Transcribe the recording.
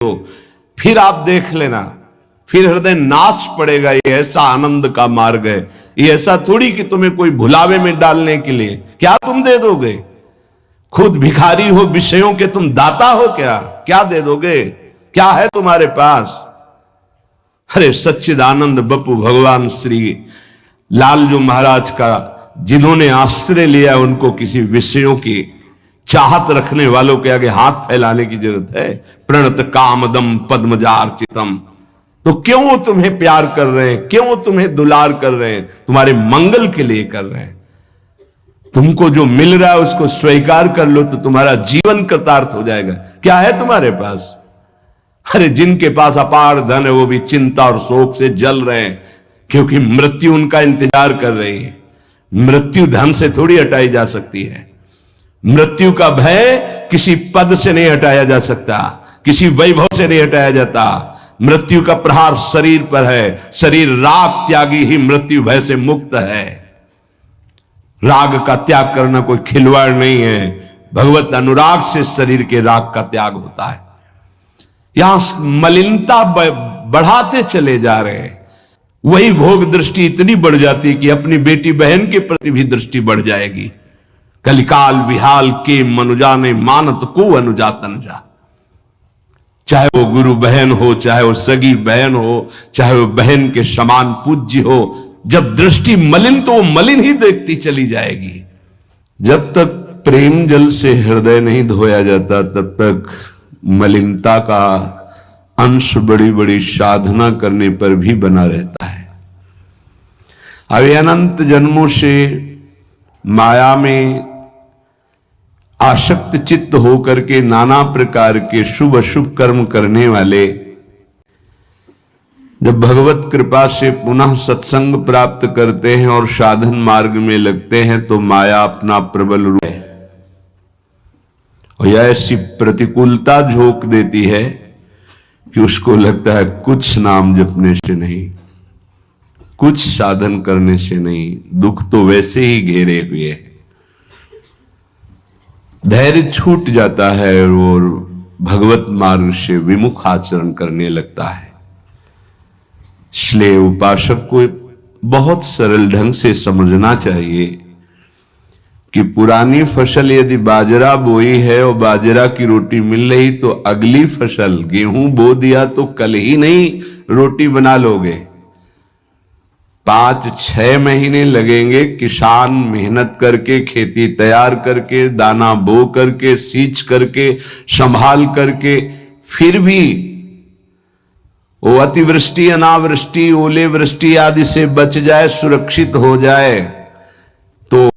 हो, फिर आप देख लेना, फिर हृदय नाच पड़ेगा। ये ऐसा आनंद का मार्ग है, ये ऐसा थोड़ी कि तुम्हें कोई भुलावे में डालने के लिए क्या तुम दे दोगे। खुद भिखारी हो विषयों के, तुम दाता हो क्या? क्या दे दोगे? क्या है तुम्हारे पास? अरे सच्चिदानंद बप्पू भगवान श्री लालजू महाराज का जिन्होंने आश्रय लिया, उनको किसी विषयों की चाहत रखने वालों के आगे हाथ फैलाने की जरूरत है? प्रणत कामदम पद्मजार्चितम। तो क्यों वो तुम्हें प्यार कर रहे हैं, क्यों वो तुम्हें दुलार कर रहे हैं? तुम्हारे मंगल के लिए कर रहे हैं। तुमको जो मिल रहा है उसको स्वीकार कर लो तो तुम्हारा जीवन कृतार्थ हो जाएगा। क्या है तुम्हारे पास? अरे जिनके पास अपार धन है वो भी चिंता और शोक से जल रहे हैं, क्योंकि मृत्यु उनका इंतजार कर रही है। मृत्यु धन से थोड़ी हटाई जा सकती है। मृत्यु का भय किसी पद से नहीं हटाया जा सकता, किसी वैभव से नहीं हटाया जाता। मृत्यु का प्रहार शरीर पर है। शरीर राग त्यागी ही मृत्यु भय से मुक्त है। राग का त्याग करना कोई खिलवाड़ नहीं है। भगवत अनुराग से शरीर के राग का त्याग होता है। यहां मलिनता बढ़ाते चले जा रहे हैं। वही भोग दृष्टि इतनी बढ़ जाती कि अपनी बेटी बहन के प्रति भी दृष्टि बढ़ जाएगी। कलिकाल विहाल के मनुजा ने मानत को अनुजा तनुजा। चाहे वो गुरु बहन हो, चाहे वो सगी बहन हो, चाहे वो बहन के समान पूज्य हो, जब दृष्टि मलिन तो वो मलिन ही देखती चली जाएगी। जब तक प्रेम जल से हृदय नहीं धोया जाता तब तक मलिनता का अंश बड़ी बड़ी साधना करने पर भी बना रहता है। अब अनंत जन्मों से माया में आसक्त चित्त होकर के नाना प्रकार के शुभ अशुभ कर्म करने वाले जब भगवत कृपा से पुनः सत्संग प्राप्त करते हैं और साधन मार्ग में लगते हैं तो माया अपना प्रबल रूप है और यह ऐसी प्रतिकूलता झोंक देती है कि उसको लगता है कुछ नाम जपने से नहीं, कुछ साधन करने से नहीं, दुख तो वैसे ही घेरे हुए है। धैर्य छूट जाता है और भगवत मार्ग से विमुख आचरण करने लगता है। इसलिए उपासक को बहुत सरल ढंग से समझना चाहिए कि पुरानी फसल यदि बाजरा बोई है और बाजरा की रोटी मिल रही तो अगली फसल गेहूं बो दिया तो कल ही नहीं रोटी बना लोगे। 5-6 महीने लगेंगे किसान मेहनत करके, खेती तैयार करके, दाना बो करके, सींच करके, संभाल करके, फिर भी वो अतिवृष्टि, अनावृष्टि, ओले वृष्टि आदि से बच जाए, सुरक्षित हो जाए तो